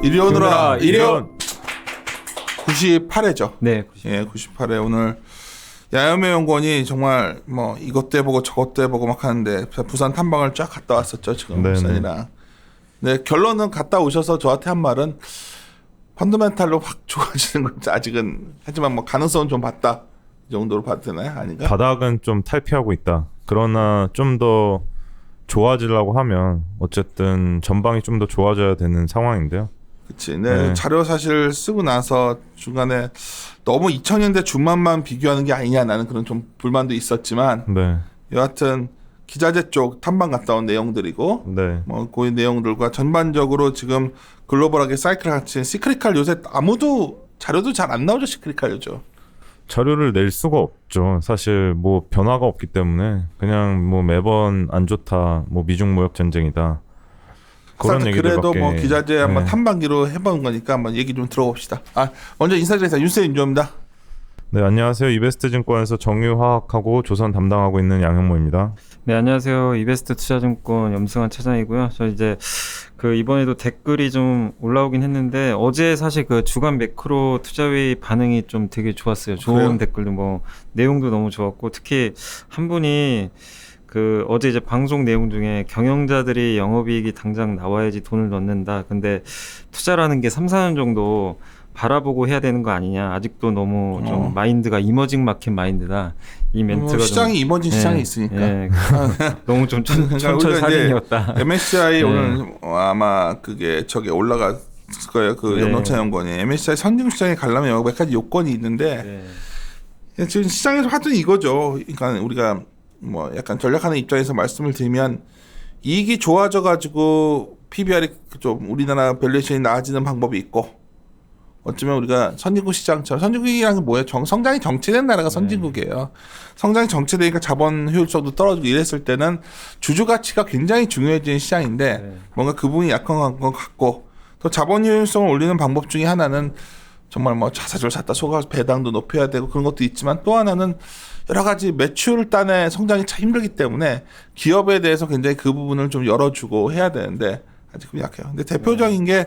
이리 오너라 이리 온. 98회죠. 네. 98회 오늘 야염의 연구원이 정말 뭐 이것도 해보고 저것도 해보고 막 하는데 부산 탐방을 쫙 갔다 왔었죠 지금 부산이랑. 네, 결론은 갔다 오셔서 저한테 한 말은 펀더멘탈로 확 좋아지는 건 아직은 하지만 뭐 가능성은 좀 봤다 이 정도로 봐도 되나요? 아닌가? 바닥은 좀 탈피하고 있다. 그러나 좀 더 좋아지려고 하면 어쨌든 전방이 좀 더 좋아져야 되는 상황인데요. 그치. 네, 자료 사실 쓰고 나서 중간에 너무 2000년대 중반만 비교하는 게 아니냐 나는 그런 좀 불만도 있었지만 네. 여하튼 기자재 쪽 탐방 갔다 온 내용들이고 네. 뭐 그 내용들과 전반적으로 지금 글로벌하게 사이클을 같이 시크릿칼 요새 아무도 자료도 잘 안 나오죠. 시크릿칼 요즘. 자료를 낼 수가 없죠. 사실 뭐 변화가 없기 때문에 그냥 뭐 매번 안 좋다. 뭐 미중 무역 전쟁이다. 그런 얘기들밖에. 그래도 뭐 기자재 한번 네. 탐방기로 해본 거니까 한번 얘기 좀 들어봅시다. 먼저 인사드리겠습니다. 윤세윤 윤조입니다. 네, 안녕하세요. 이베스트 증권에서 정유화학하고 조선 담당하고 있는 양형모입니다. 네, 안녕하세요. 이베스트 투자증권 염승환 차장이고요. 저 이제 그 이번에도 댓글이 좀 올라오긴 했는데 어제 사실 그 주간 매크로 투자회의 반응이 좀 되게 좋았어요. 좋은 그래요? 댓글도 뭐 내용도 너무 좋았고 특히 한 분이 그 어제 이제 방송 내용 중에 경영자들이 영업이익이 당장 나와야지 돈을 넣는다. 근데 투자라는 게 3, 4년 정도 바라보고 해야 되는 거 아니냐. 아직도 너무 좀 마인드가 이머징 마켓 마인드다. 이 멘트가 시장이 좀, 이머징 시장이 있으니까. 너무 좀 그러니까 우리가 천철살인이었다. MSCI 오늘 아마 그게 저게 올라갔을 거예요. 그 연노차 연구원이 MSCI 선진 시장에 가려면 몇 가지 요건이 있는데 지금 시장에서 하던 이거죠. 그러니까 우리가 뭐 약간 전략하는 입장에서 말씀을 드리면 이익이 좋아져 가지고 PBR이 좀 우리나라 밸류에이션이 나아지는 방법이 있고 어쩌면 우리가 선진국 시장처럼 선진국이라는 게 뭐예요? 성장이 정체된 나라가 선진국이에요. 성장이 정체되니까 자본 효율성도 떨어지고 이랬을 때는 주주 가치가 굉장히 중요해지는 시장인데 뭔가 그 부분이 약한 것 같고 또 자본 효율성을 올리는 방법 중에 하나는 정말 뭐 자사주를 샀다 속아서 배당도 높여야 되고 그런 것도 있지만 또 하나는 여러 가지 매출 단의 성장이 참 힘들기 때문에 기업에 대해서 굉장히 그 부분을 좀 열어주고 해야 되는데 아직 약해요. 근데 대표적인 게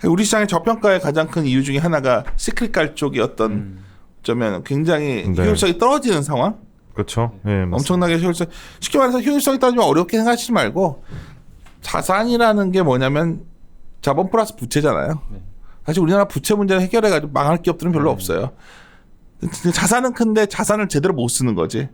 우리 시장의 저평가의 가장 큰 이유 중에 하나가 시크릿칼 쪽이 어떤 어쩌면 굉장히 효율성이 떨어지는 상황. 그렇죠. 네, 엄청나게 효율성. 쉽게 말해서 효율성이 떨어지면 어렵게 생각하시지 말고 자산이라는 게 뭐냐면 자본 플러스 부채잖아요. 사실 우리나라 부채 문제를 해결해가지고 망할 기업들은 별로 없어요. 자산은 큰데 자산을 제대로 못 쓰는 거지.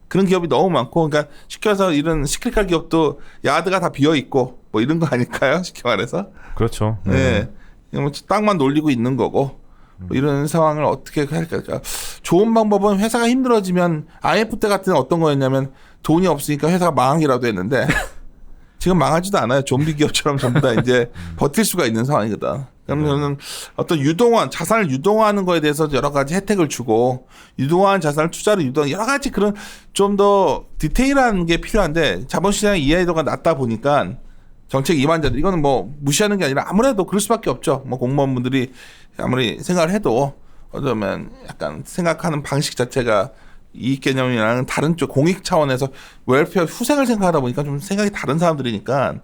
그런 기업이 너무 많고, 그러니까 쉽게 말해서 이런 시크릿칼 기업도 야드가 다 비어 있고 뭐 이런 거 아닐까요? 쉽게 말해서. 그렇죠. 네. 뭐 땅만 놀리고 있는 거고 뭐 이런 상황을 어떻게 할까? 좋은 방법은 회사가 힘들어지면 IMF 때 같은 어떤 거였냐면 돈이 없으니까 회사가 망하기라도 했는데 지금 망하지도 않아요. 좀비 기업처럼 전부 다 이제 버틸 수가 있는 상황이거든. 그러면 어떤 유동화, 자산을 유동화하는 거에 대해서 여러 가지 혜택을 주고 유동화한 자산을 투자로 유동 여러 가지 그런 좀 더 디테일한 게 필요한데 자본시장의 이해도가 낮다 보니까 정책 이반자들 이거는 뭐 무시하는 게 아니라 아무래도 그럴 수밖에 없죠. 뭐 공무원분들이 아무리 생각을 해도 어쩌면 약간 생각하는 방식 자체가 이익 개념이랑 다른 쪽 공익 차원에서 웰페어 후생을 생각하다 보니까 좀 생각이 다른 사람들이니까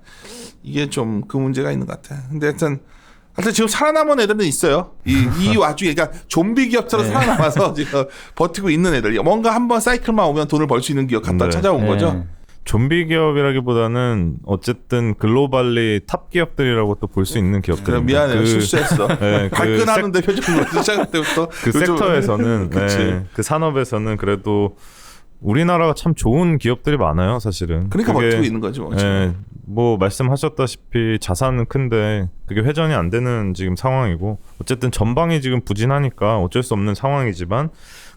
이게 좀 그 문제가 있는 것 같아. 근데 하여튼 지금 살아남은 애들은 있어요. 이 와중에 그러니까 좀비 기업처럼 살아남아서 지금 버티고 있는 애들. 뭔가 한번 사이클만 오면 돈을 벌 수 있는 기업 갖다 찾아온 거죠. 좀비 기업이라기보다는 어쨌든 글로벌리 탑 기업들이라고 또 볼 수 있는 기업들. 미안해요. 실수했어. 네, 발끈하는데 표정으로 시작 때부터 그 섹터에서는 그 산업에서는 그래도 우리나라가 참 좋은 기업들이 많아요, 사실은. 그러니까 버티고 있는 거죠. 뭐 말씀하셨다시피 자산은 큰데 그게 회전이 안 되는 지금 상황이고 어쨌든 전방이 지금 부진하니까 어쩔 수 없는 상황이지만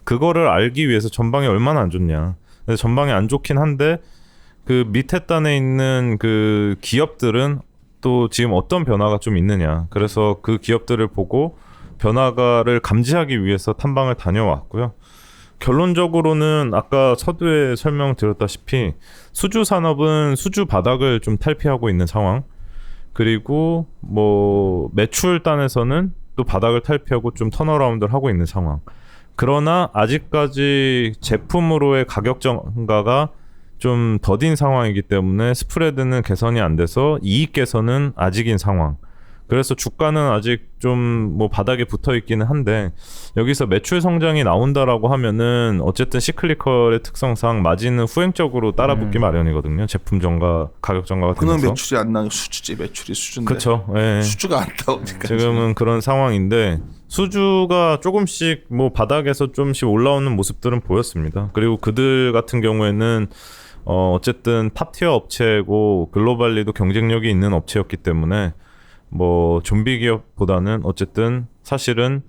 그거를 알기 위해서 전방이 얼마나 안 좋냐. 근데 전방이 안 좋긴 한데 그 밑에 단에 있는 그 기업들은 또 지금 어떤 변화가 좀 있느냐. 그래서 그 기업들을 보고 변화를 감지하기 위해서 탐방을 다녀왔고요. 결론적으로는 아까 서두에 설명드렸다시피 수주 산업은 수주 바닥을 좀 탈피하고 있는 상황. 그리고 뭐 매출 단에서는 또 바닥을 탈피하고 좀 턴어라운드를 하고 있는 상황. 그러나 아직까지 제품으로의 가격 정가가 좀 더딘 상황이기 때문에 스프레드는 개선이 안 돼서 이익 개선은 아직인 상황. 그래서 주가는 아직 좀 뭐 바닥에 붙어 있기는 한데 여기서 매출 성장이 나온다라고 하면은 어쨌든 시클리컬의 특성상 마진은 후행적으로 따라붙기 마련이거든요. 제품 정가, 가격 정가가 그는 되면서. 매출이 안 나는 수주지 매출이 수준데. 그렇죠. 예. 수주가 안 나오니까. 지금은 그런 상황인데 수주가 조금씩 뭐 바닥에서 좀씩 올라오는 모습들은 보였습니다. 그리고 그들 같은 경우에는 어쨌든 탑티어 업체고 글로벌리도 경쟁력이 있는 업체였기 때문에 뭐 좀비 기업보다는 어쨌든 사실은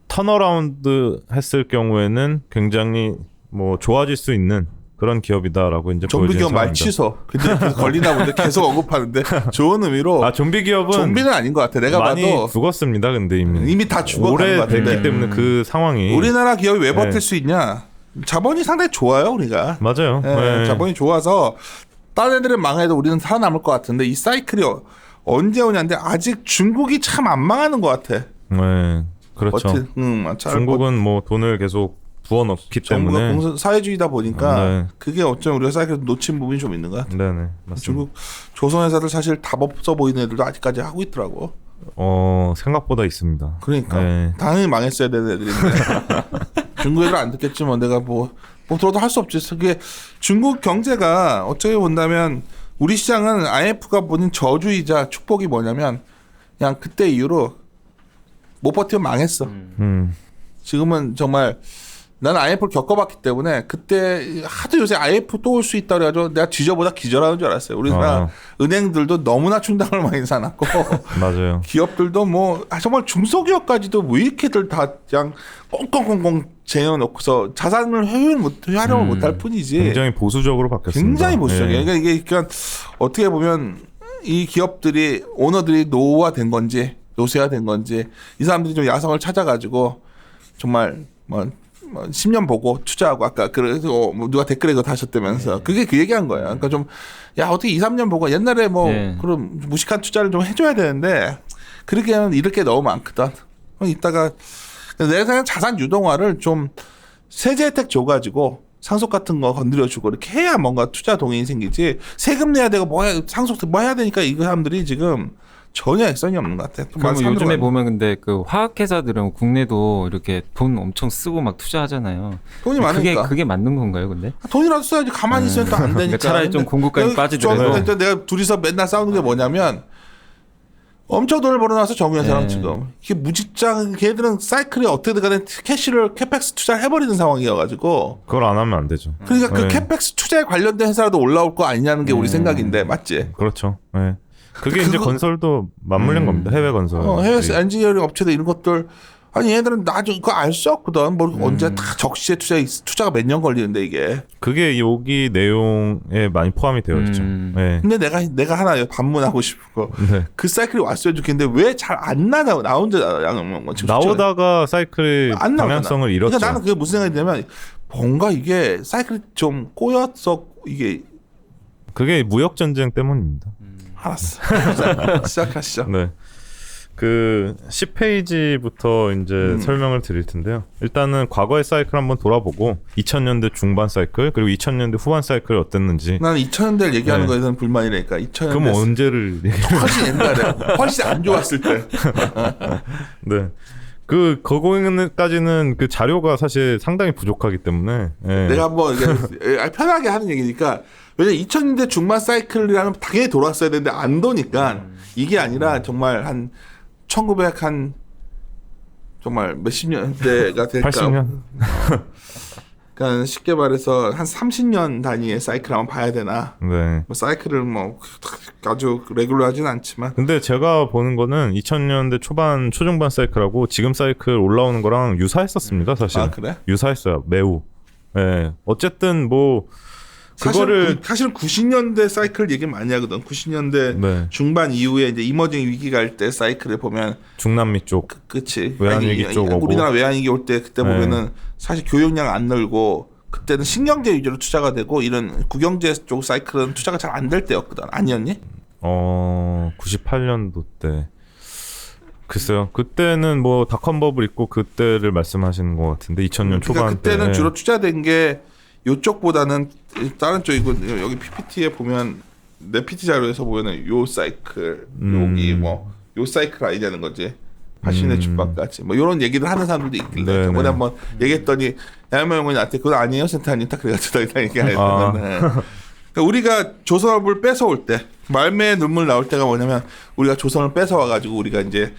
턴어라운드 했을 경우에는 굉장히 뭐 좋아질 수 있는 그런 기업이다라고 이제 좀비 보여지는 기업 말 상황입니다. 취소. 근데 계속 걸리나 본데 계속 언급하는데 좋은 의미로. 좀비 기업은 좀비는 아닌 것 같아. 내가 많이 봐도 죽었습니다. 근데 이미 다 죽어가는 것 오래 같은데. 됐기 때문에 그 상황이 우리나라 기업이 왜 버틸 네. 수 있냐? 자본이 상당히 좋아요, 우리가. 맞아요. 예, 네. 자본이 좋아서 다른 애들은 망해도 우리는 살아남을 것 같은데 이 사이클이 언제 오냐인데 아직 중국이 참 안 망하는 것 같아. 네, 그렇죠. 중국은 뭐 돈을 계속 부어넣기 정부가 때문에 사회주의다 보니까 네. 그게 어쩌면 우리가 사이클 놓친 부분이 좀 있는 것 같아. 네네 맞습니다. 중국 조선 회사들 사실 답 없어 보이는 애들도 아직까지 하고 있더라고. 생각보다 있습니다. 그러니까 네. 당연히 망했어야 되는 애들인데 중국 애들 안 듣겠지만 내가 뭐 들어도 할 수 없지. 그게 중국 경제가 어떻게 본다면 우리 시장은 IMF가 보는 저주이자 축복이 뭐냐면 그냥 그때 이후로 못 버티면 망했어. 지금은 정말 나는 IMF를 겪어봤기 때문에 그때 하도 요새 IMF 또 올 수 있다 그래가지고 내가 뒤져보다 기절하는 줄 알았어요. 우리나라 은행들도 너무나 충당을 많이 사놨고 맞아요. 기업들도 뭐 정말 중소기업까지도 왜 이렇게들 다 그냥 꽁꽁꽁꽁 쟁여놓고서 자산을 활용을 못할 뿐이지. 굉장히 보수적으로 바뀌었습니다. 굉장히 보수적이에요. 예. 그러니까 이게 그러니까 어떻게 보면 이 기업들이 오너들이 노후화된 건지 노쇠화된 건지 이 사람들이 좀 야성을 찾아가지고 정말 뭐 10년 보고 투자하고 아까 그래서 뭐 누가 댓글에 그거 다셨다면서 그게 그 얘기한 거예요. 그러니까 좀 야 어떻게 2, 3년 보고 옛날에 뭐 그런 무식한 투자를 좀 해줘야 되는데 그렇게 하면 이렇게 너무 많거든. 이따가 내가 생각하는 자산 유동화를 좀 세제 혜택 줘가지고 상속 같은 거 건드려주고 이렇게 해야 뭔가 투자 동인이 생기지. 세금 내야 되고 상속 뭐 해야 되니까 이 사람들이 지금 전혀 액션이 없는 것 같아. 그럼 요즘에 보면 근데 그 화학회사들은 국내도 이렇게 돈 엄청 쓰고 막 투자하잖아요. 돈이 많으니까. 그게 맞는 건가요, 근데? 돈이라도 써야지. 가만히 있으면 또 안 되니까. 차라리 좀 공급까지 빠지더라도. 내가 둘이서 맨날 싸우는 게 뭐냐면 엄청 돈을 벌어놔서 정유회사랑 지금 이게 무직장 걔들은 사이클이 어떻게든 간에 캐펙스 투자를 해버리는 상황이어가지고 그걸 안 하면 안 되죠. 그러니까 그 캐펙스 투자에 관련된 회사라도 올라올 거 아니냐는 게 우리 생각인데 맞지? 그렇죠. 네. 그게 이제 건설도 맞물린 겁니다. 해외 건설. 해외 엔지니어링 업체들 이런 것들 아니 얘들은 나중에 그거 알 수 없거든. 뭐 언제 다 적시에 투자가 몇 년 걸리는데 이게. 그게 여기 내용에 많이 포함이 되어 있죠. 네. 근데 내가 하나 반문하고 싶은 거. 네. 그 사이클이 왔어야 좋겠는데 왜 잘 안 나 혼자 나오다가 사이클의 안 방향성을 잃었죠. 그러니까 나는 그게 무슨 생각이 드냐면 뭔가 이게 사이클이 좀 꼬였어. 이게 그게 무역 전쟁 때문입니다. 알았어. 시작하시죠. 네. 그 10페이지부터 이제 설명을 드릴 텐데요. 일단은 과거의 사이클 한번 돌아보고 2000년대 중반 사이클 그리고 2000년대 후반 사이클 어땠는지. 나는 2000년대를 얘기하는 거에 대해서는 불만이라니까. 2000년대. 그럼 언제를 훨씬 옛날에 훨씬 안 좋았을 때. 네. 그 거기까지는 그 자료가 사실 상당히 부족하기 때문에 내가 한번 편하게 하는 얘기니까 왜냐면 2000년대 중반 사이클이라면 당연히 돌아왔어야 되는데 안 도니까 이게 아니라 정말 한 1900 한 정말 몇십 년대가 될까? 80년. 그러니까 쉽게 말해서 한 30년 단위의 사이클 한번 봐야 되나? 네. 뭐 사이클을 뭐 아주 레귤러하진 않지만. 근데 제가 보는 거는 2000년대 초반 초중반 사이클하고 지금 사이클 올라오는 거랑 유사했었습니다. 사실. 아 그래? 유사했어요. 매우. 예. 어쨌든 뭐 그거를 사실은 90년대 사이클 얘기 많이 하거든. 90년대 네. 중반 이후에 이제 이머징 위기가 할 때 사이클을 보면 중남미 쪽 그치. 외환위기 쪽 오고 우리나라 외환위기 올 때 그때 보면은 사실 교역량 안 늘고 그때는 신경제 위주로 투자가 되고 이런 국영제 쪽 사이클은 투자가 잘 안 될 때였거든. 아니었니? 98년도 때 글쎄요. 그때는 뭐 닷컴 버블 있고 그때를 말씀하시는 것 같은데 2000년 초반 그러니까 그때는 때. 주로 투자된 게 요쪽보다는 다른 쪽이고 여기 PPT에 보면 내 PT 자료에서 보면은 요 사이클 여기 뭐 요 사이클 아니냐는 거지. 80년대 중반까지 뭐 이런 얘기를 하는 사람들도 있길래 네네. 저번에 한번 얘기했더니 야마 형이 나한테 그건 아니에요 센터님 딱 그래가지고 다 얘기하는 그러니까 우리가 조선업을 뺏어올 때 말매의 눈물 나올 때가 뭐냐면 우리가 조선을 뺏어와가지고 우리가 이제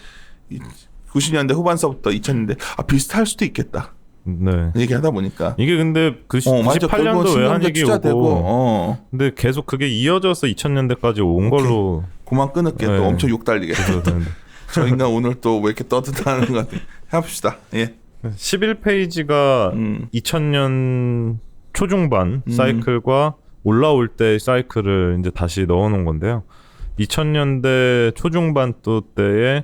90년대 후반서부터 2000년대 비슷할 수도 있겠다 네. 얘기하다 보니까 이게 근데 맞아. 98년도 외환 위기 투자되고, 오고 근데 계속 그게 이어져서 2000년대까지 온 걸로 그만 끊을게 네. 또 엄청 욕 달리게 되는데. 저 인간 오늘 또 왜 이렇게 떠드다는 것 같아 해봅시다. 예. 11페이지가 2000년 초중반 사이클과 올라올 때 사이클을 이제 다시 넣어놓은 건데요. 2000년대 초중반 때에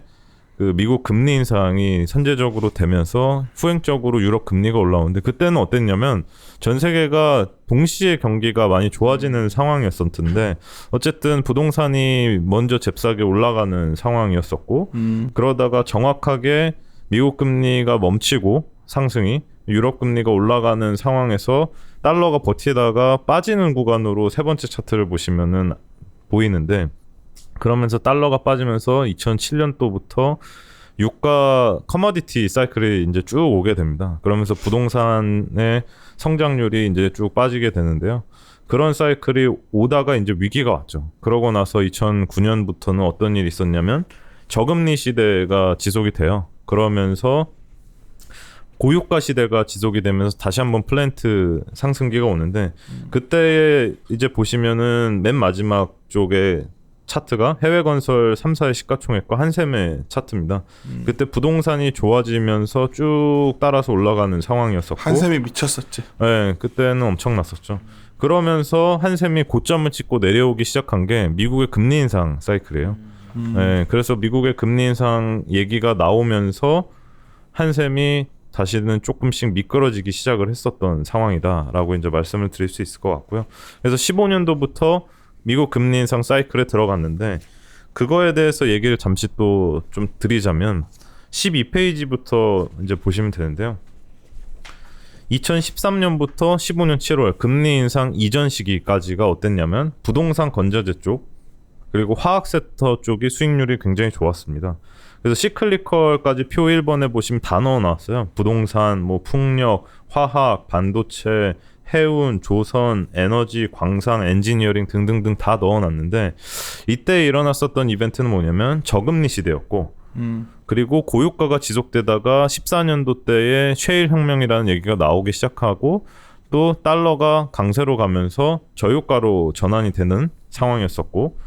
그 미국 금리 인상이 선제적으로 되면서 후행적으로 유럽 금리가 올라오는데 그때는 어땠냐면 전 세계가 동시에 경기가 많이 좋아지는 상황이었었는데 어쨌든 부동산이 먼저 잽싸게 올라가는 상황이었었고 그러다가 정확하게 미국 금리가 멈추고 상승이 유럽 금리가 올라가는 상황에서 달러가 버티다가 빠지는 구간으로 세 번째 차트를 보시면은 보이는데 그러면서 달러가 빠지면서 2007년도부터 유가 커머디티 사이클이 이제 쭉 오게 됩니다. 그러면서 부동산의 성장률이 이제 쭉 빠지게 되는데요. 그런 사이클이 오다가 이제 위기가 왔죠. 그러고 나서 2009년부터는 어떤 일이 있었냐면 저금리 시대가 지속이 돼요. 그러면서 고유가 시대가 지속이 되면서 다시 한번 플랜트 상승기가 오는데 그때 이제 보시면은 맨 마지막 쪽에 차트가 해외건설 3사의 시가총액과 한샘의 차트입니다. 그때 부동산이 좋아지면서 쭉 따라서 올라가는 상황이었었고 한샘이 미쳤었지. 네, 그때는 엄청났었죠. 그러면서 한샘이 고점을 찍고 내려오기 시작한 게 미국의 금리 인상 사이클이에요. 네, 그래서 미국의 금리 인상 얘기가 나오면서 한샘이 다시는 조금씩 미끄러지기 시작을 했었던 상황이다라고 이제 말씀을 드릴 수 있을 것 같고요. 그래서 15년도부터 미국 금리 인상 사이클에 들어갔는데 그거에 대해서 얘기를 잠시 또 좀 드리자면 12페이지부터 이제 보시면 되는데요. 2013년부터 15년 7월 금리 인상 이전 시기까지가 어땠냐면 부동산 건자재 쪽 그리고 화학 섹터 쪽이 수익률이 굉장히 좋았습니다. 그래서 시클리컬까지 표 1번에 보시면 다 넣어 놨어요. 부동산, 뭐 풍력, 화학, 반도체, 해운, 조선, 에너지, 광산, 엔지니어링 등등등 다 넣어놨는데 이때 일어났었던 이벤트는 뭐냐면 저금리 시대였고 그리고 고유가가 지속되다가 14년도 때에 셰일 혁명이라는 얘기가 나오기 시작하고 또 달러가 강세로 가면서 저유가로 전환이 되는 상황이었었고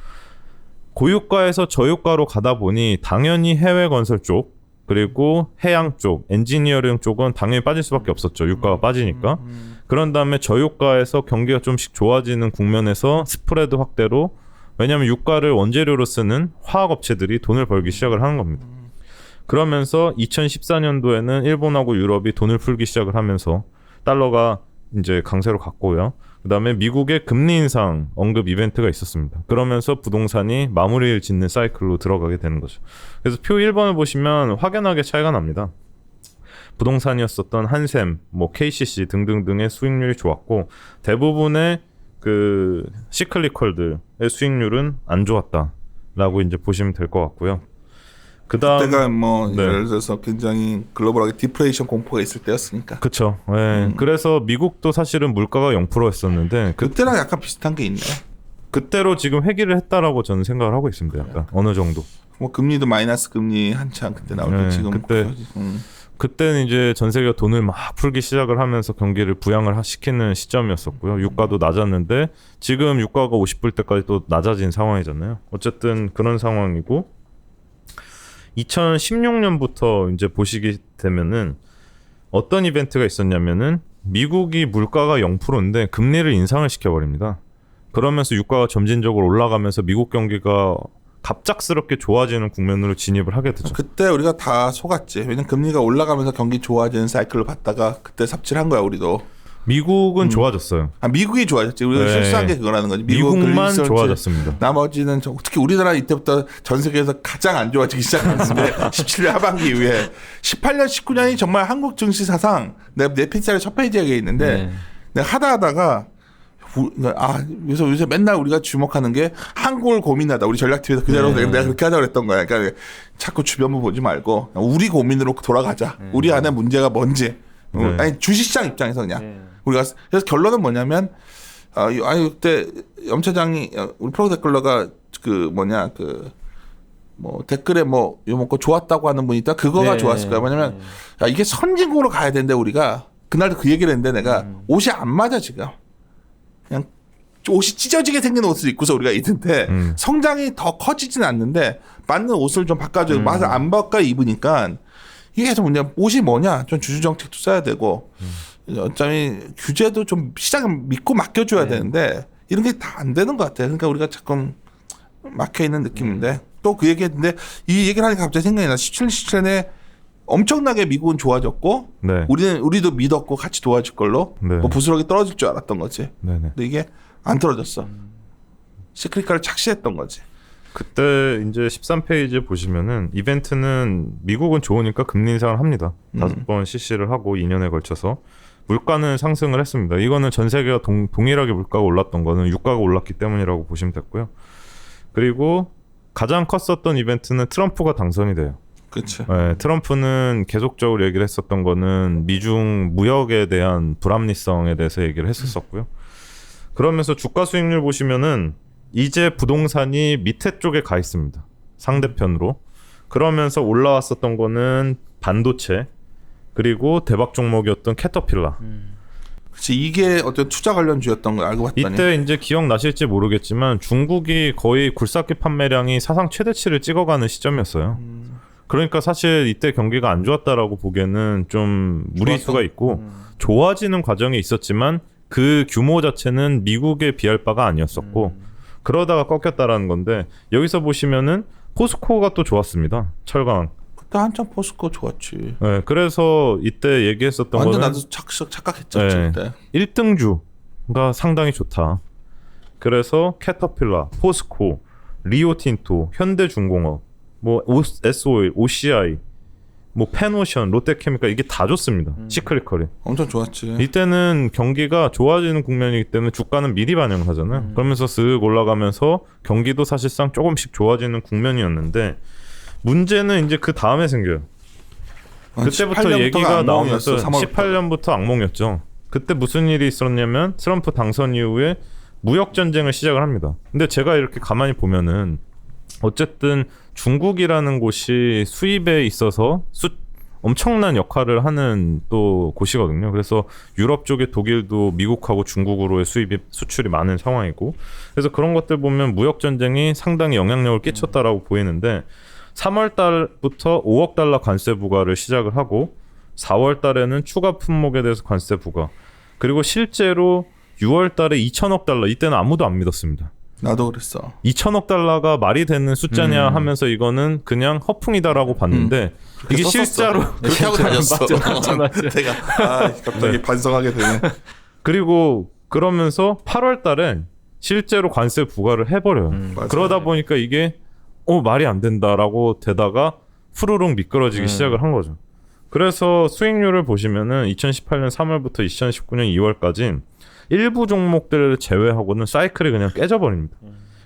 고유가에서 저유가로 가다 보니 당연히 해외 건설 쪽 그리고 해양 쪽, 엔지니어링 쪽은 당연히 빠질 수밖에 없었죠. 유가가 빠지니까. 그런 다음에 저유가에서 경기가 좀씩 좋아지는 국면에서 스프레드 확대로 왜냐하면 유가를 원재료로 쓰는 화학업체들이 돈을 벌기 시작을 하는 겁니다. 그러면서 2014년도에는 일본하고 유럽이 돈을 풀기 시작을 하면서 달러가 이제 강세로 갔고요. 그 다음에 미국의 금리 인상 언급 이벤트가 있었습니다. 그러면서 부동산이 마무리를 짓는 사이클로 들어가게 되는 거죠. 그래서 표 1번을 보시면 확연하게 차이가 납니다. 부동산이었었던 한샘, 뭐 KCC 등등등의 수익률이 좋았고 대부분의 그 시클리컬들의 수익률은 안 좋았다라고 이제 보시면 될 것 같고요. 그때가 뭐 네. 예를 들어서 굉장히 글로벌하게 디플레이션 공포가 있을 때였으니까. 그렇죠. 네. 그래서 미국도 사실은 물가가 0%였었는데 그때랑 약간 비슷한 게 있네. 그때로 지금 회귀를 했다라고 저는 생각을 하고 있습니다. 약간 어느 정도. 뭐 금리도 마이너스 금리 한창 그때 나올 때 네, 지금 그때 그때는 이제 전 세계가 돈을 막 풀기 시작을 하면서 경기를 부양을 시키는 시점이었었고요. 유가도 낮았는데 지금 유가가 50불 때까지 또 낮아진 상황이잖아요. 어쨌든 그런 상황이고 2016년부터 이제 보시게 되면은 어떤 이벤트가 있었냐면은 미국이 물가가 0%인데 금리를 인상을 시켜버립니다. 그러면서 유가가 점진적으로 올라가면서 미국 경기가 갑작스럽게 좋아지는 국면으로 진입을 하게 되죠. 그때 우리가 다 속았지. 왜냐면 금리가 올라가면서 경기 좋아지는 사이클을 봤다가 그때 삽질을 한 거야 우리도. 미국은 좋아졌어요. 미국이 좋아졌지. 우리가 네. 실수한 게 그거라는 거지. 미국만 좋아졌습니다. 나머지는 특히 우리나라 이때부터 전 세계에서 가장 안 좋아지기 시작했는데 17년 하반기 이후에 18년, 19년이 정말 한국 증시 사상 내 필사의 첫 페이지에 있는데 내가 하다가 그래서 요새 맨날 우리가 주목하는 게 한국을 고민하다. 우리 전략팀에서 그대로 내가 그렇게 하자고 그랬던 거야. 그러니까 자꾸 주변만 보지 말고 우리 고민으로 돌아가자. 우리 안에 문제가 뭔지. 아니 주식시장 입장에서 그냥 우리가 그래서 결론은 뭐냐면 그때 염 차장이 우리 프로 댓글러가 뭐 댓글에 뭐 요번 거 좋았다고 하는 분이 있다. 그거가 좋았을 거야. 뭐냐면 야, 이게 선진국으로 가야 되는데 우리가 그날도 그 얘기를 했는데 내가 옷이 안 맞아 지금. 그냥 옷이 찢어지게 생긴 옷을 입고서 우리가 있는데 성장이 더 커지진 않는데 맞는 옷을 좀 바꿔줘요. 맛을 안 바꿔 입으니까 이게 계속 문제야. 옷이 뭐냐? 좀 주주 정책도 써야 되고 어차피 규제도 좀 시장 믿고 맡겨줘야 되는데 이런 게 다 안 되는 것 같아. 그러니까 우리가 자꾸 막혀 있는 느낌인데 또 그 얘기했는데 이 얘기를 하니까 갑자기 생각이 나. 17년에 엄청나게 미국은 좋아졌고 네. 우리도 믿었고 같이 도와줄 걸로 뭐 부스러기 떨어질 줄 알았던 거지. 네네. 근데 이게 안 떨어졌어. 시크릿카를 착시했던 거지. 그때 이제 13페이지에 보시면은 이벤트는 미국은 좋으니까 금리 인상을 합니다. 5번 CC를 하고 2년에 걸쳐서 물가는 상승을 했습니다. 이거는 전 세계가 동일하게 물가가 올랐던 거는 유가가 올랐기 때문이라고 보시면 됐고요. 그리고 가장 컸었던 이벤트는 트럼프가 당선이 돼요. 그렇죠. 네, 트럼프는 계속적으로 얘기를 했었던 거는 미중 무역에 대한 불합리성에 대해서 얘기를 했었었고요. 그러면서 주가 수익률 보시면은 이제 부동산이 밑에 쪽에 가 있습니다. 상대편으로. 그러면서 올라왔었던 거는 반도체 그리고 대박 종목이었던 캐터필라. 그렇지. 이게 어떤 투자 관련주였던 걸 알고 봤더니 이때 이제 기억나실지 모르겠지만 중국이 거의 굴삭기 판매량이 사상 최대치를 찍어가는 시점이었어요. 그러니까 사실 이때 경기가 안 좋았다라고 보기에는 좀 무리수가 있고 좋아지는 과정이 있었지만 그 규모 자체는 미국에 비할 바가 아니었었고 그러다가 꺾였다라는 건데 여기서 보시면은 포스코가 또 좋았습니다. 철강. 그때 한참 포스코 좋았지. 네, 그래서 이때 얘기했었던 완전 거는 나도 착각했었지 네, 그때. 1등주가 상당히 좋다. 그래서 캐터필라, 포스코, 리오틴토, 현대중공업, 뭐 S-오일, OCI, 뭐 페노션, 롯데케미칼 이게 다 좋습니다. 시크릿컬이. 엄청 좋았지. 이때는 경기가 좋아지는 국면이기 때문에 주가는 미리 반영을 하잖아요. 그러면서 쓱 올라가면서 경기도 사실상 조금씩 좋아지는 국면이었는데 문제는 이제 그 다음에 생겨요. 그때부터 얘기가 나오면서 18년부터 악몽이었죠. 그때 무슨 일이 있었냐면 트럼프 당선 이후에 무역 전쟁을 시작을 합니다. 근데 제가 이렇게 가만히 보면은 어쨌든 중국이라는 곳이 수입에 있어서 엄청난 역할을 하는 또 곳이거든요. 그래서 유럽 쪽에 독일도 미국하고 중국으로의 수출이 많은 상황이고 그래서 그런 것들 보면 무역 전쟁이 상당히 영향력을 끼쳤다라고 보이는데 3월 달부터 5억 달러 관세 부과를 시작을 하고 4월 달에는 추가 품목에 대해서 관세 부과 그리고 실제로 6월 달에 2천억 달러 이때는 아무도 안 믿었습니다. 나도 그랬어. 2천억 달러가 말이 되는 숫자냐 하면서 이거는 그냥 허풍이다라고 봤는데 이게 실제로 그렇게 하고 다녔어. 맞아. 내가 갑자기 반성하게 되네. 그리고 그러면서 8월 달에 실제로 관세 부과를 해버려요. 그러다 보니까 이게 말이 안 된다라고 되다가 후루룩 미끄러지기 시작을 한 거죠. 그래서 수익률을 보시면은 2018년 3월부터 2019년 2월까지 일부 종목들을 제외하고는 사이클이 그냥 깨져버립니다.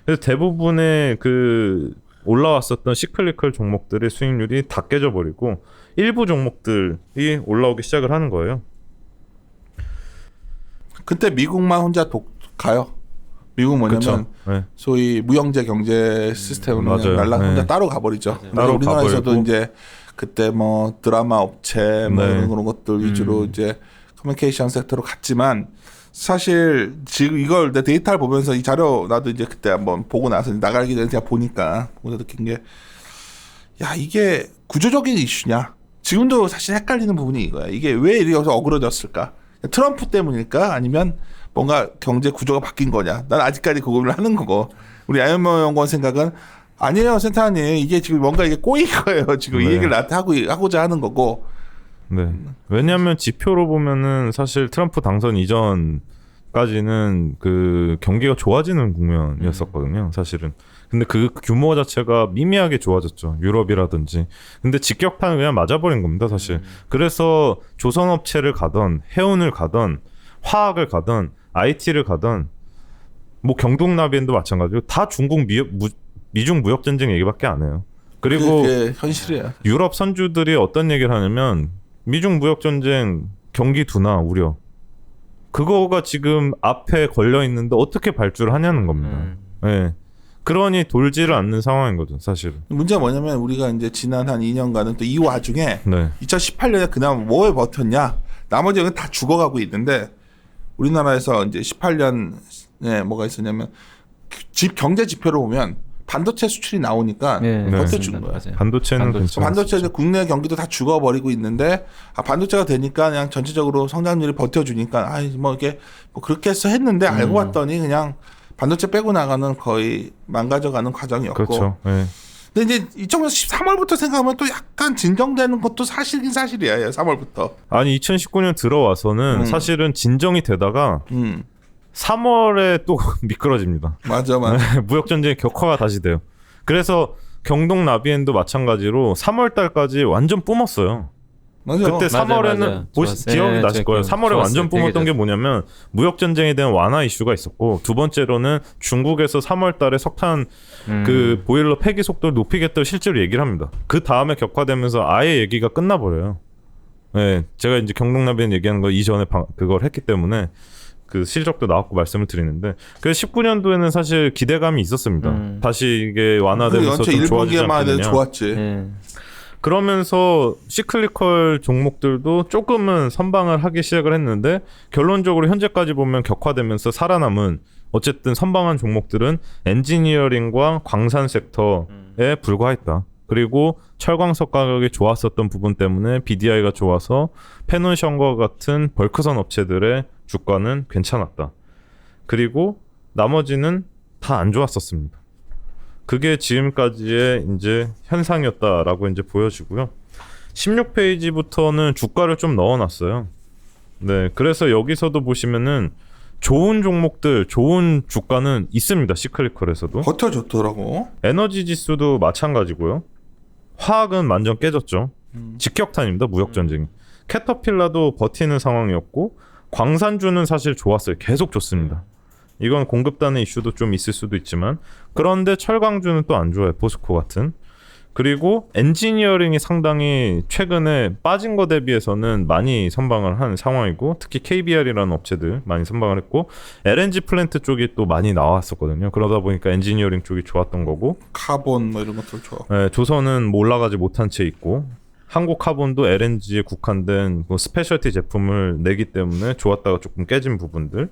그래서 대부분의 그 올라왔었던 시클리컬 종목들의 수익률이 다 깨져버리고 일부 종목들이 올라오기 시작을 하는 거예요. 그때 미국만 혼자 가요. 미국 뭐냐면 네. 소위 무형제 경제 시스템으로 그냥 혼자 따로 가버리죠. 따로 우리나라에서도 가버리고. 이제 그때 뭐 드라마 업체 뭐 그런 것들 위주로 이제 커뮤니케이션 섹터로 갔지만 사실 지금 이걸 내 데이터를 보면서 이 자료 나도 이제 그때 한번 보고 나서 나가기 전에 제가 보니까 느낀 게 야 이게 구조적인 이슈냐? 지금도 사실 헷갈리는 부분이 이거야. 이게 왜 이렇게 어그러졌을까? 트럼프 때문일까? 아니면 뭔가 경제 구조가 바뀐 거냐? 난 아직까지 그 고민을 하는 거고 우리 아이언머 연구원 생각은 아니에요, 센터님. 이게 지금 뭔가 이게 꼬인 거예요. 지금 이 얘기를 나한테 하고자 하는 거고. 네. 왜냐하면 지표로 보면은 사실 트럼프 당선 이전까지는 그 경기가 좋아지는 국면이었었거든요. 사실은. 근데 그 규모 자체가 미미하게 좋아졌죠. 유럽이라든지. 근데 직격탄은 그냥 맞아버린 겁니다, 사실. 그래서 조선업체를 가던 해운을 가던 화학을 가던 IT를 가던 뭐 경동나비엔도 마찬가지고 다 중국 미중 무역 전쟁 얘기밖에 안 해요. 그리고 그게 현실이야. 유럽 선주들이 어떤 얘기를 하냐면 미중 무역 전쟁 경기 둔화 우려. 그거가 지금 앞에 걸려 있는데 어떻게 발주를 하냐는 겁니다. 네. 그러니 돌지를 않는 상황인 거죠, 사실은. 문제가 뭐냐면 우리가 이제 지난 한 2년간은 또 이 와중에 네. 2018년에 그나마 뭐에 버텼냐? 나머지 여기 다 죽어가고 있는데 우리나라에서 이제 18년에 뭐가 있었냐면 집 경제 지표로 보면 반도체 수출이 나오니까 네, 버텨주는 거야. 맞아요. 반도체는 반도체. 반도체 국내 경기도 다 죽어버리고 있는데 반도체가 되니까 그냥 전체적으로 성장률이 버텨주니까 뭐 이게 뭐 그렇게 해서 했는데 알고 봤더니 그냥 반도체 빼고 나가는 거의 망가져가는 과정이었고. 그렇죠. 네. 근데 이제 2013월부터 생각하면 또 약간 진정되는 것도 사실이긴 사실이에요. 3월부터. 아니 2019년 들어와서는 사실은 진정이 되다가 3월에 또 미끄러집니다. 맞아. 무역 전쟁의 격화가 다시 돼요. 그래서 경동 나비엔도 마찬가지로 3월 달까지 완전 뿜었어요. 맞아. 그때 맞아요, 3월에는 맞아요. 기억이 네, 나실 거예요. 3월에 좋았어요. 완전 되게 뿜었던 게 뭐냐면 무역 전쟁에 대한 완화 이슈가 있었고, 두 번째로는 중국에서 3월 달에 석탄 그 보일러 폐기 속도를 높이겠다고 실제로 얘기를 합니다. 그 다음에 격화되면서 아예 얘기가 끝나버려요. 네, 제가 이제 경동나비엔 얘기하는 거 이전에 그걸 했기 때문에 그 실적도 나왔고 말씀을 드리는데, 그래서 19년도에는 사실 기대감이 있었습니다. 다시 이게 완화되면서 좀 좋아지지 않겠느냐. 좋았지. 그러면서 시클리컬 종목들도 조금은 선방을 하기 시작을 했는데, 결론적으로 현재까지 보면 격화되면서 살아남은 어쨌든 선방한 종목들은 엔지니어링과 광산 섹터에 불과했다. 그리고 철광석 가격이 좋았었던 부분 때문에 BDI가 좋아서 페논션과 같은 벌크선 업체들의 주가는 괜찮았다. 그리고 나머지는 다 안 좋았었습니다. 그게 지금까지의 이제 현상이었다라고 이제 보여지고요. 16페이지부터는 주가를 좀 넣어놨어요. 네, 그래서 여기서도 보시면은 좋은 종목들, 좋은 주가는 있습니다. 시클리컬에서도. 버텨줬더라고. 에너지 지수도 마찬가지고요. 화학은 완전 깨졌죠. 직격탄입니다. 무역 전쟁이. 캐터필라도 버티는 상황이었고, 광산주는 사실 좋았어요. 계속 좋습니다. 이건 공급단의 이슈도 좀 있을 수도 있지만, 그런데 철강주는 또 안 좋아요. 포스코 같은. 그리고 엔지니어링이 상당히 최근에 빠진 거 대비해서는 많이 선방을 한 상황이고, 특히 KBR이라는 업체들 많이 선방을 했고, LNG 플랜트 쪽이 또 많이 나왔었거든요. 그러다 보니까 엔지니어링 쪽이 좋았던 거고, 카본 뭐 이런 것들 좋아. 네, 조선은 뭐 올라가지 못한 채 있고, 한국 카본도 LNG에 국한된 뭐 스페셜티 제품을 내기 때문에 좋았다가 조금 깨진 부분들,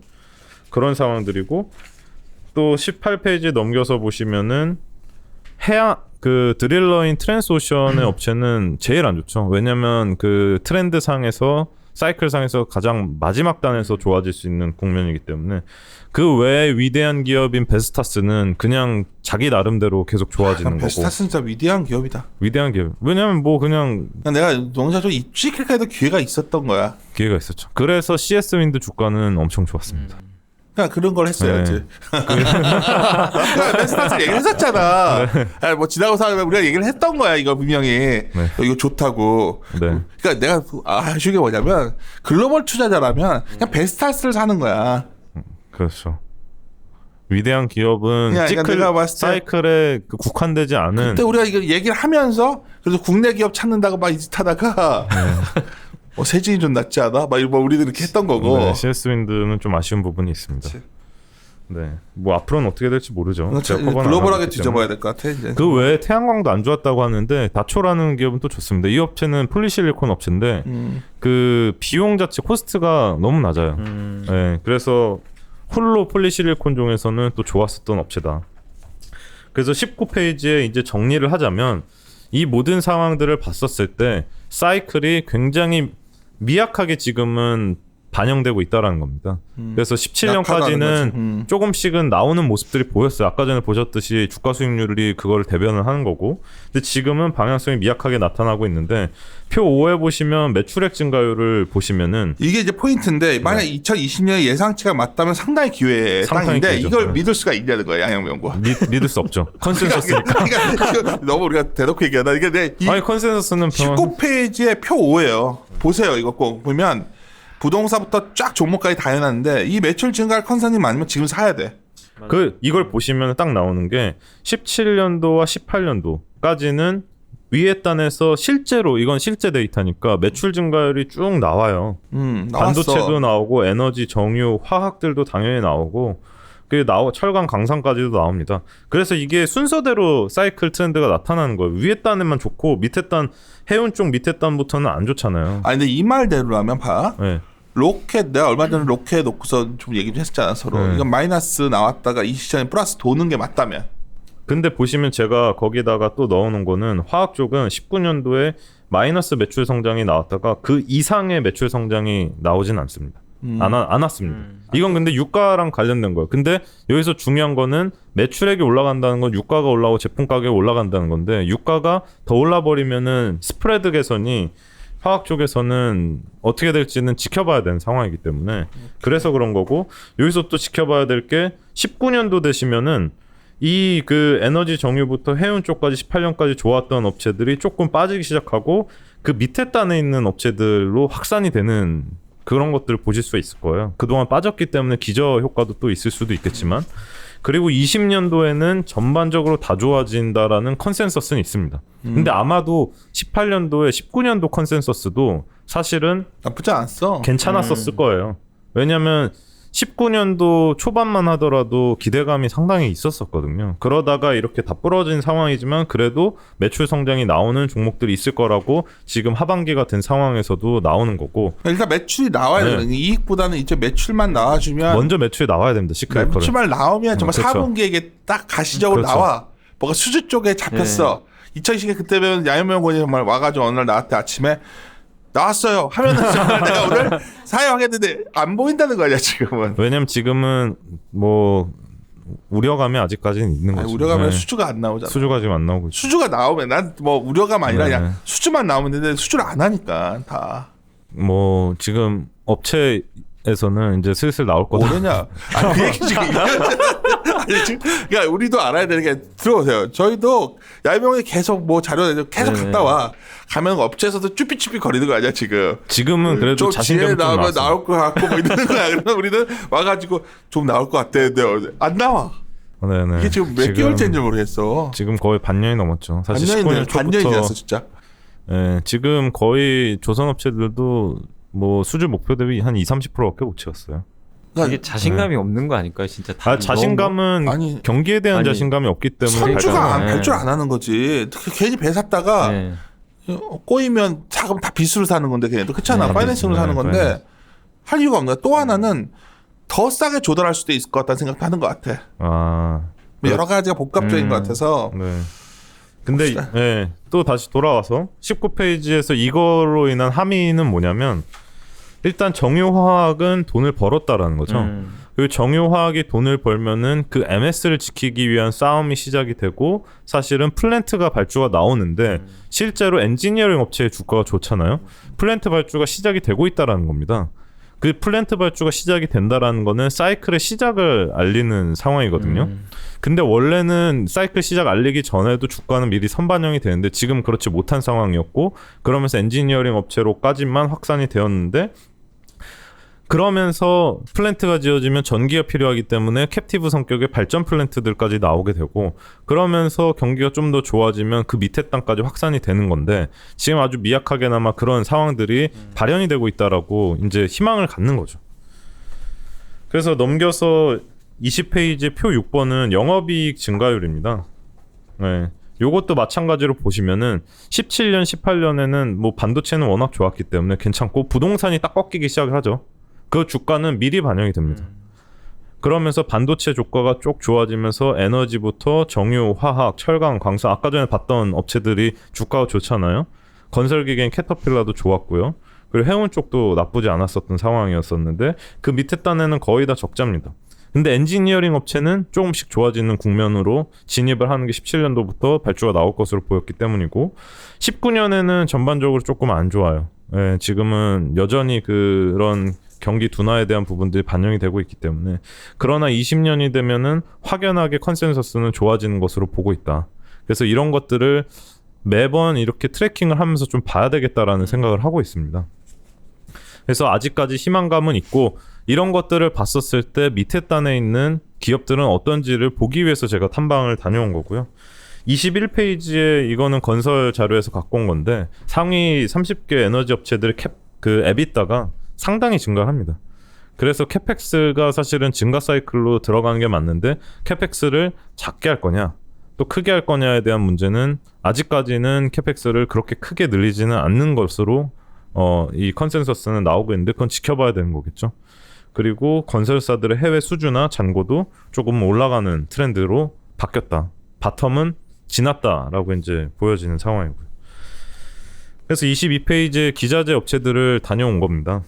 그런 상황들이고, 또 18페이지 넘겨서 보시면은 해양 그 드릴러인 트랜스오션의 업체는 제일 안 좋죠. 왜냐면 그 트렌드 상에서, 사이클 상에서 가장 마지막 단에서 좋아질 수 있는 국면이기 때문에. 그 외에 위대한 기업인 베스타스는 그냥 자기 나름대로 계속 좋아지는 거고. 베스타스는 진짜 위대한 기업이다. 위대한 기업. 왜냐면 뭐 그냥 내가 농사 좀 입주식할까 해도 기회가 있었던 거야. 기회가 있었죠. 그래서 CS 윈드 주가는 엄청 좋았습니다. 그냥 그런 걸 했어야지. 네. 베스타스 얘기를 했었잖아. 뭐 지나고 살면 우리가 얘기를 했던 거야. 이거 분명히 이거 좋다고. 네. 그러니까 내가 아쉬운 게 뭐냐면 글로벌 투자자라면 그냥 베스타스를 사는 거야. 그렇죠. 위대한 기업은 그러니까 내가 봤을 때 사이클에 그 국한되지 않은. 그때 우리가 이거 얘기를 하면서 그래서 국내 기업 찾는다고 막 이 짓 하다가 세진이 좀 낫지 않아? 막 이거 우리들 이렇게 했던 거고. 네, CS 윈드는 좀 아쉬운 부분이 있습니다. 그치. 네, 뭐 앞으로는 어떻게 될지 모르죠. 글로벌하게 뒤져봐야 될 것 같아. 이제. 그 외에 태양광도 안 좋았다고 하는데, 다초라는 기업은 또 좋습니다. 이 업체는 폴리실리콘 업체인데 그 비용 자체 코스트가 너무 낮아요. 네, 그래서 홀로 폴리실리콘 종에서는 또 좋았었던 업체다. 그래서 19페이지에 이제 정리를 하자면, 이 모든 상황들을 봤었을 때 사이클이 굉장히 미약하게 지금은 반영되고 있다라는 겁니다. 그래서 17년까지는 조금씩은 나오는 모습들이 보였어요. 아까 전에 보셨듯이 주가 수익률이 그걸 대변을 하는 거고, 근데 지금은 방향성이 미약하게 나타나고 있는데, 표 5에 보시면 매출액 증가율을 보시면은 이게 이제 포인트인데, 만약 2020년 예상치가 맞다면 상당히 기회의 상당히 땅인데 기회죠. 이걸 네. 믿을 수가 있냐는 거예요. 양형명과. 믿을 수 없죠. 컨센서스니까. 그러니까 너무 우리가 대놓고 얘기하다. 이게 아니 컨센서스는 19페이지에 표 5예요. 보세요. 이거 꼭 보면 부동산부터 쫙 종목까지 다 해놨는데, 이 매출 증가할 컨센이 많으면 지금 사야 돼. 이걸 보시면 딱 나오는 게 17년도와 18년도까지는 위에 단에서 실제로 이건 실제 데이터니까 매출 증가율이 쭉 나와요. 나왔어. 반도체도 나오고 에너지, 정유, 화학들도 당연히 나오고 철강, 강산까지도 나옵니다. 그래서 이게 순서대로 사이클 트렌드가 나타나는 거예요. 위에 단에만 좋고 밑에 단 해운 쪽 밑에 단부터는 안 좋잖아요. 아니 근데 이 말대로라면 봐. 네. 로켓 내가 얼마 전에 로켓 놓고서 좀 얘기 좀 했잖아 서로. 네. 이건 마이너스 나왔다가 이 시장에 플러스 도는 게 맞다면. 근데 보시면 제가 거기다가 또 넣어놓은 거는 화학 쪽은 19년도에 마이너스 매출 성장이 나왔다가 그 이상의 매출 성장이 나오진 않습니다. 안 왔습니다. 이건 근데 유가랑 관련된 거예요. 근데 여기서 중요한 거는 매출액이 올라간다는 건 유가가 올라가고 제품 가격이 올라간다는 건데 유가가 더 올라버리면은 스프레드 개선이 화학 쪽에서는 어떻게 될지는 지켜봐야 되는 상황이기 때문에 그래서 그런 거고 여기서 또 지켜봐야 될 게 19년도 되시면은 이 그 에너지 정유부터 해운 쪽까지 18년까지 좋았던 업체들이 조금 빠지기 시작하고 그 밑에 단에 있는 업체들로 확산이 되는 그런 것들을 보실 수 있을 거예요. 그동안 빠졌기 때문에 기저 효과도 또 있을 수도 있겠지만 그리고 20년도에는 전반적으로 다 좋아진다라는 컨센서스는 있습니다. 근데 아마도 18년도에 19년도 컨센서스도 사실은 나쁘지 않았어. 괜찮았었을 거예요. 왜냐하면 19년도 초반만 하더라도 기대감이 상당히 있었었거든요. 그러다가 이렇게 다 부러진 상황이지만 그래도 매출 성장이 나오는 종목들이 있을 거라고 지금 하반기가 된 상황에서도 나오는 거고 일단 매출이 나와야 네. 되는 이익보다는 이제 매출만 나와주면 먼저 매출이 나와야 됩니다. 시크릿 매출만 나오면 정말 그렇죠. 4분기에 딱 가시적으로 그렇죠. 나와. 뭐가 수주 쪽에 잡혔어. 2020년 그때면 야유명권이 정말 와가지고 어느 날 나한테 아침에 나왔어요 하면은 정말 내가 오늘 사용하겠는데 안 보인다는 거 아니야 지금은. 왜냐면 지금은 뭐 우려감이 아직까지는 있는 거죠. 우려감은 네. 수주가 안 나오잖아. 수주가 지금 안 나오고 있죠. 수주가 나오면 난 뭐 우려감 아니라 네. 그냥 수주만 나오면 되는데 수주를 안 하니까 다. 뭐 지금 업체에서는 이제 슬슬 나올 거다. 뭐냐? 그 얘기 지금. 아니, 지금 그러니까 우리도 알아야 되는 게 들어오세요. 저희도 야유명이 계속 뭐 자료 내서 계속 네. 갔다 와. 가면 업체에서도 쭈삐쭈삐 거리는 거 아니야 지금. 지금은 그래도 좀 자신감이 뒤에 좀 나오면 나왔어요. 나올 것 같고 뭐 이러는 거야. 그러면 우리는 와가지고 좀 나올 것 같대. 근데 안 나와. 네네. 이게 지금 몇 개월째인지 모르겠어. 지금 거의 반년이 넘었죠. 사실 19년 초부터 반년이 지났어 진짜. 예, 지금 거의 조선 업체들도 뭐 수주 목표 대비 한 20-30%밖에 못 채웠어요. 이게 자신감이 없는 거 아닐까요? 진짜 다 자신감은 아니, 경기에 대한 아니, 자신감이 없기 때문에 선주가 네. 발주 안 하는 거지. 괜히 배 샀다가 네. 꼬이면 자금 다 빚으로 사는 건데 걔네도 그렇잖아. 네, 파이낸싱으로 네, 사는 건데 파이낸스. 할 이유가 없는 거야. 또 하나는 더 싸게 조달할 수도 있을 것 같다는 생각도 하는 것 같아. 아, 여러 가지가 복합적인 것 같아서. 네. 근데 봅시다. 예, 또 다시 돌아와서 19페이지에서 이거로 인한 함의는 뭐냐면 일단 정유화학은 돈을 벌었다라는 거죠. 그리고 정유화학이 돈을 벌면은 그 MS를 지키기 위한 싸움이 시작이 되고 사실은 플랜트가 발주가 나오는데 실제로 엔지니어링 업체의 주가가 좋잖아요. 플랜트 발주가 시작이 되고 있다라는 겁니다. 그 플랜트 발주가 시작이 된다라는 거는 사이클의 시작을 알리는 상황이거든요. 근데 원래는 사이클 시작 알리기 전에도 주가는 미리 선반영이 되는데 지금 그렇지 못한 상황이었고 그러면서 엔지니어링 업체로까지만 확산이 되었는데 그러면서 플랜트가 지어지면 전기가 필요하기 때문에 캡티브 성격의 발전 플랜트들까지 나오게 되고 그러면서 경기가 좀 더 좋아지면 그 밑에 땅까지 확산이 되는 건데 지금 아주 미약하게나마 그런 상황들이 발현이 되고 있다라고 이제 희망을 갖는 거죠. 그래서 넘겨서 20페이지 표 6번은 영업이익 증가율입니다. 네. 요것도 마찬가지로 보시면은 17년, 18년에는 뭐 반도체는 워낙 좋았기 때문에 괜찮고 부동산이 딱 꺾이기 시작을 하죠. 그 주가는 미리 반영이 됩니다. 그러면서 반도체 주가가 쭉 좋아지면서 에너지부터 정유, 화학, 철강, 광산 아까 전에 봤던 업체들이 주가가 좋잖아요. 건설기계인 캐터필라도 좋았고요. 그리고 해운 쪽도 나쁘지 않았었던 상황이었었는데 그 밑에 단에는 거의 다 적자입니다. 근데 엔지니어링 업체는 조금씩 좋아지는 국면으로 진입을 하는 게 17년도부터 발주가 나올 것으로 보였기 때문이고 19년에는 전반적으로 조금 안 좋아요. 예, 지금은 여전히 그런 경기 둔화에 대한 부분들이 반영이 되고 있기 때문에 그러나 20년이 되면은 확연하게 컨센서스는 좋아지는 것으로 보고 있다. 그래서 이런 것들을 매번 이렇게 트래킹을 하면서 좀 봐야 되겠다라는 생각을 하고 있습니다. 그래서 아직까지 희망감은 있고 이런 것들을 봤었을 때 밑에 단에 있는 기업들은 어떤지를 보기 위해서 제가 탐방을 다녀온 거고요. 21페이지에 이거는 건설 자료에서 갖고 온 건데 상위 30개 에너지 업체들의 그 에비타가 상당히 증가합니다. 그래서 캐펙스가 사실은 증가 사이클로 들어가는 게 맞는데 캐펙스를 작게 할 거냐 또 크게 할 거냐에 대한 문제는 아직까지는 캐펙스를 그렇게 크게 늘리지는 않는 것으로 이 컨센서스는 나오고 있는데 그건 지켜봐야 되는 거겠죠. 그리고 건설사들의 해외 수주나 잔고도 조금 올라가는 트렌드로 바뀌었다. 바텀은 지났다라고 이제 보여지는 상황이고요. 그래서 22페이지에 기자재 업체들을 다녀온 겁니다.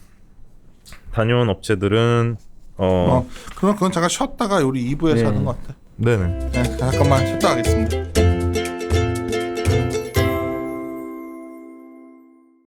다녀온 업체들은 그럼 그건 잠깐 쉬었다가 우리 2부에서 네. 하는 것 같아. 네네. 네, 잠깐만 쉬었다 하겠습니다.